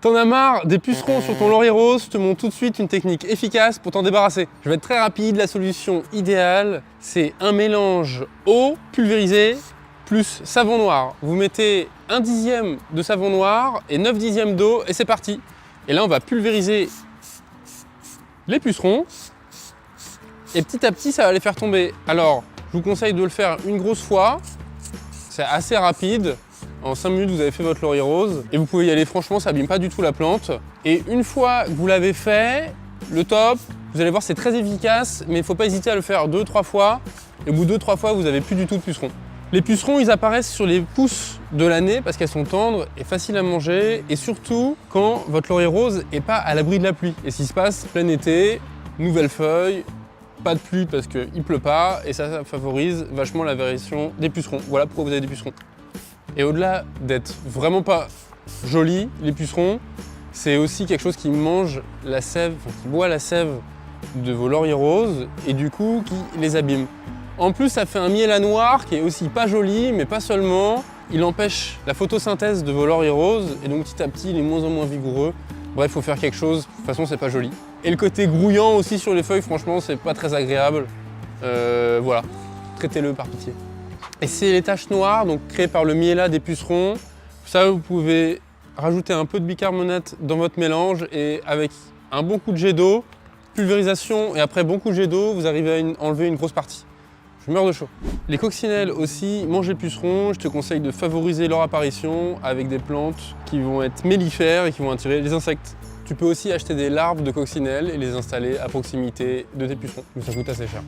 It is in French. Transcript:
T'en as marre des pucerons sur ton laurier rose, je te montre tout de suite une technique efficace pour t'en débarrasser. Je vais être très rapide, la solution idéale, c'est un mélange eau pulvérisée plus savon noir. Vous mettez 1/10 de savon noir et 9/10 d'eau et c'est parti. Et là on va pulvériser les pucerons et petit à petit ça va les faire tomber. Alors je vous conseille de le faire une grosse fois, c'est assez rapide. En 5 minutes, vous avez fait votre laurier rose et vous pouvez y aller, franchement, ça abîme pas du tout la plante. Et une fois que vous l'avez fait, le top, vous allez voir, c'est très efficace, mais il ne faut pas hésiter à le faire 2-3 fois. Et au bout de 2-3 fois, vous n'avez plus du tout de pucerons. Les pucerons, ils apparaissent sur les pousses de l'année parce qu'elles sont tendres et faciles à manger. Et surtout, quand votre laurier rose n'est pas à l'abri de la pluie. Et ce qui se passe, plein été, nouvelles feuilles, pas de pluie parce qu'il ne pleut pas. Et ça favorise vachement la variation des pucerons. Voilà pourquoi vous avez des pucerons. Et au-delà d'être vraiment pas joli, les pucerons, c'est aussi quelque chose qui mange la sève, qui boit la sève de vos lauriers roses et du coup qui les abîme. En plus, ça fait un miel noir qui est aussi pas joli, mais pas seulement. Il empêche la photosynthèse de vos lauriers roses et donc petit à petit, il est moins en moins vigoureux. Bref, il faut faire quelque chose, de toute façon, c'est pas joli. Et le côté grouillant aussi sur les feuilles, franchement, c'est pas très agréable. Voilà, traitez-le par pitié. Et c'est les taches noires, donc créées par le miella des pucerons. Ça, vous pouvez rajouter un peu de bicarbonate dans votre mélange et avec un bon coup de jet d'eau, pulvérisation et après bon coup de jet d'eau, vous arrivez à enlever une grosse partie. Je meurs de chaud. Les coccinelles aussi mangent les pucerons. Je te conseille de favoriser leur apparition avec des plantes qui vont être mellifères et qui vont attirer les insectes. Tu peux aussi acheter des larves de coccinelles et les installer à proximité de tes pucerons. Mais ça coûte assez cher.